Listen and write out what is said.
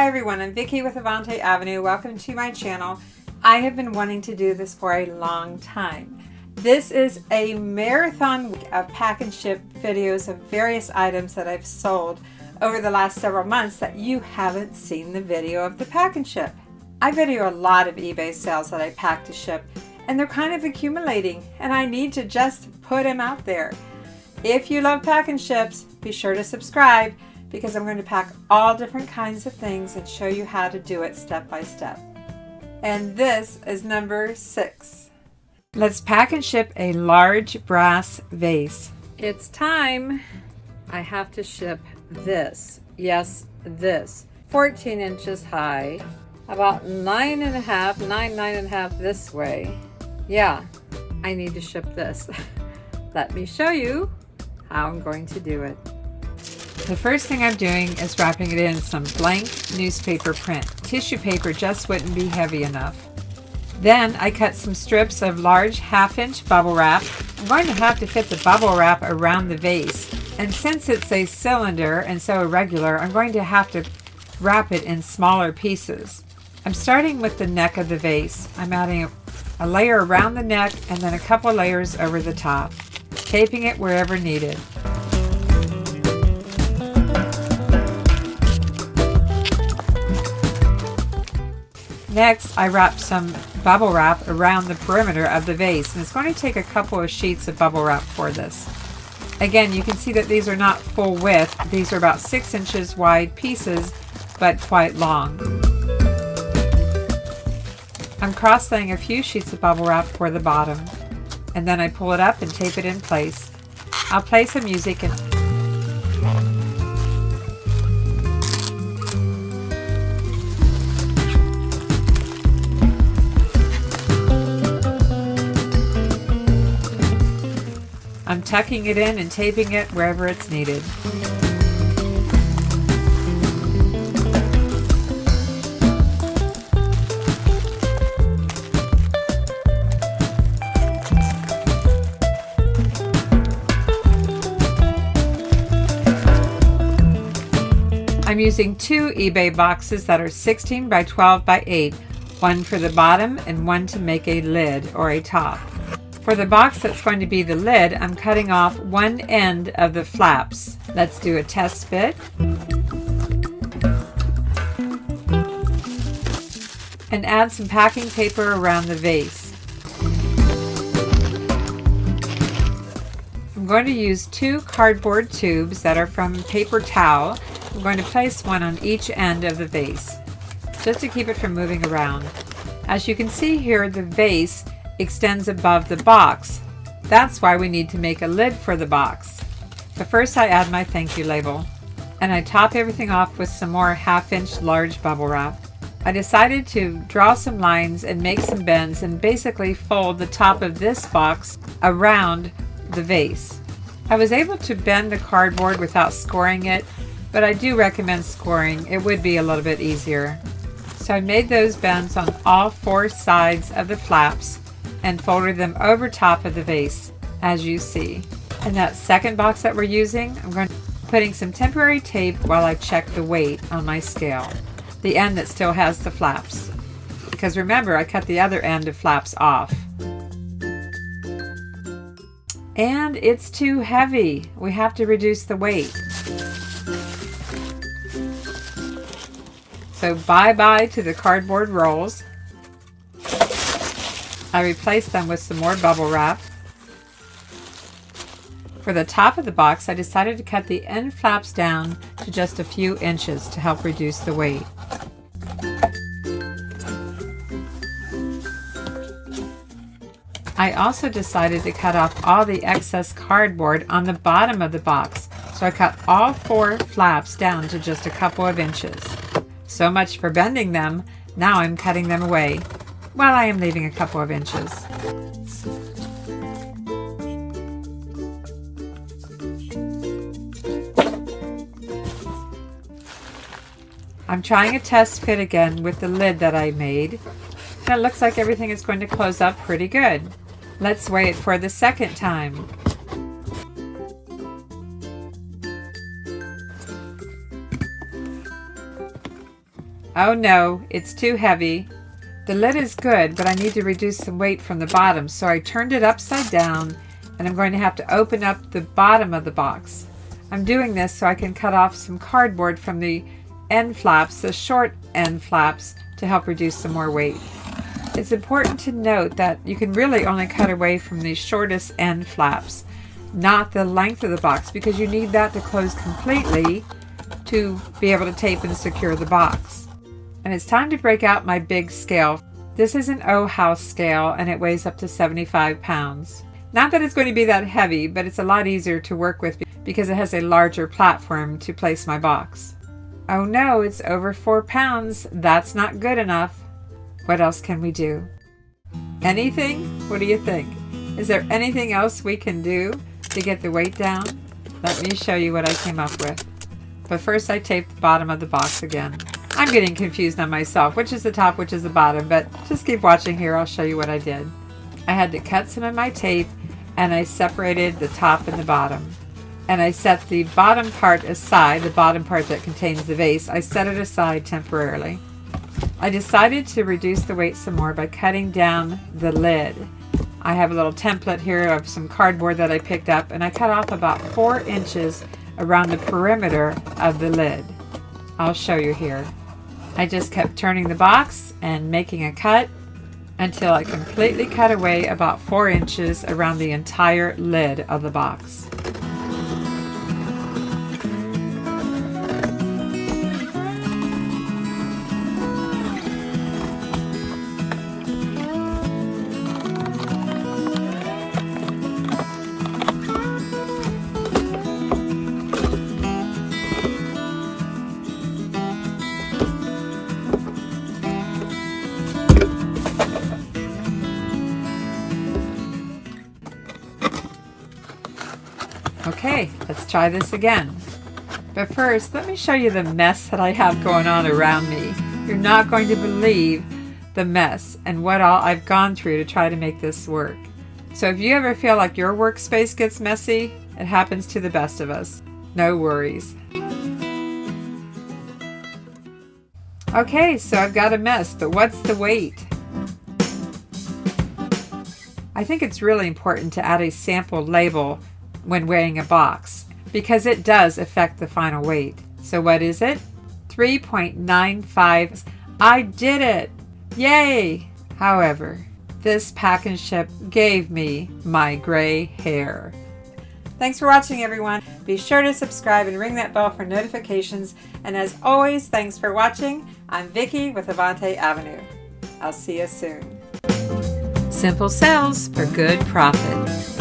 Hi everyone, I'm Vicki with Avante-Avenue. Welcome to my channel. I have been wanting to do this for a long time. This is a marathon week of pack and ship videos of various items that I've sold over the last several months that you haven't seen the video of the pack and ship. I video a lot of eBay sales that I pack to ship, and they're kind of accumulating, and I need to just put them out there. If you love pack and ships, be sure to subscribe, because I'm going to pack all different kinds of things and show you how to do it step by step. And this is number 6. Let's pack and ship a large brass vase. It's time. I have to ship this. Yes, this. 14 inches high. About 9.5 this way. Yeah, I need to ship this. Let me show you how I'm going to do it. The first thing I'm doing is wrapping it in some blank newspaper print. Tissue paper just wouldn't be heavy enough. Then I cut some strips of large 1/2-inch bubble wrap. I'm going to have to fit the bubble wrap around the vase. And since it's a cylinder and so irregular, I'm going to have to wrap it in smaller pieces. I'm starting with the neck of the vase. I'm adding a layer around the neck and then a couple layers over the top, taping it wherever needed. Next, I wrap some bubble wrap around the perimeter of the vase, and it's going to take a couple of sheets of bubble wrap for this. Again, you can see that these are not full width. These are about 6 inches wide pieces, but quite long. I'm cross-laying a few sheets of bubble wrap for the bottom, and then I pull it up and tape it in place. I'll play some music and I'm tucking it in and taping it wherever it's needed. I'm using 2 eBay boxes that are 16 by 12 by 8, one for the bottom and one to make a lid or a top. For the box that's going to be the lid, I'm cutting off one end of the flaps. Let's do a test fit. And add some packing paper around the vase. I'm going to use 2 cardboard tubes that are from paper towel. I'm going to place one on each end of the vase, just to keep it from moving around. As you can see here, the vase extends above the box. That's why we need to make a lid for the box. But first I add my thank you label, and I top everything off with some more 1/2-inch large bubble wrap. I decided to draw some lines and make some bends and basically fold the top of this box around the vase. I was able to bend the cardboard without scoring it, but I do recommend scoring. It would be a little bit easier. So I made those bends on all 4 sides of the flaps and folded them over top of the vase, as you see. In that second box that we're using, I'm going to be putting some temporary tape while I check the weight on my scale, the end that still has the flaps. Because remember, I cut the other end of flaps off. And it's too heavy. We have to reduce the weight. So bye-bye to the cardboard rolls. I replaced them with some more bubble wrap. For the top of the box, I decided to cut the end flaps down to just a few inches to help reduce the weight. I also decided to cut off all the excess cardboard on the bottom of the box, so I cut all 4 flaps down to just a couple of inches. So much for bending them. Now I'm cutting them away. Well, I am leaving a couple of inches. I'm trying a test fit again with the lid that I made. And it looks like everything is going to close up pretty good. Let's weigh it for the second time. Oh no, it's too heavy. The lid is good, but I need to reduce some weight from the bottom, so I turned it upside down, and I'm going to have to open up the bottom of the box. I'm doing this so I can cut off some cardboard from the end flaps, the short end flaps, to help reduce some more weight. It's important to note that you can really only cut away from the shortest end flaps, not the length of the box, because you need that to close completely to be able to tape and secure the box. And it's time to break out my big scale. This is an O-House scale and it weighs up to 75 pounds. Not that it's going to be that heavy, but it's a lot easier to work with because it has a larger platform to place my box. Oh no, it's over 4 pounds. That's not good enough. What else can we do? Anything? What do you think? Is there anything else we can do to get the weight down? Let me show you what I came up with. But first I taped the bottom of the box again. I'm getting confused on myself, which is the top, which is the bottom, but just keep watching here, I'll show you what I did. I had to cut some of my tape, and I separated the top and the bottom. And I set the bottom part aside, the bottom part that contains the vase, I set it aside temporarily. I decided to reduce the weight some more by cutting down the lid. I have a little template here of some cardboard that I picked up, and I cut off about 4 inches around the perimeter of the lid. I'll show you here. I just kept turning the box and making a cut until I completely cut away about 4 inches around the entire lid of the box. Okay, let's try this again. But first, let me show you the mess that I have going on around me. You're not going to believe the mess and what all I've gone through to try to make this work. So if you ever feel like your workspace gets messy, it happens to the best of us. No worries. Okay, so I've got a mess, but what's the weight? I think it's really important to add a sample label when weighing a box, because it does affect the final weight. So what is it? 3.95. I did it! Yay! However, this pack and ship gave me my gray hair. Thanks for watching, everyone. Be sure to subscribe and ring that bell for notifications. And as always, thanks for watching. I'm Vicki with Avante-Avenue. I'll see you soon. Simple sales for good profit.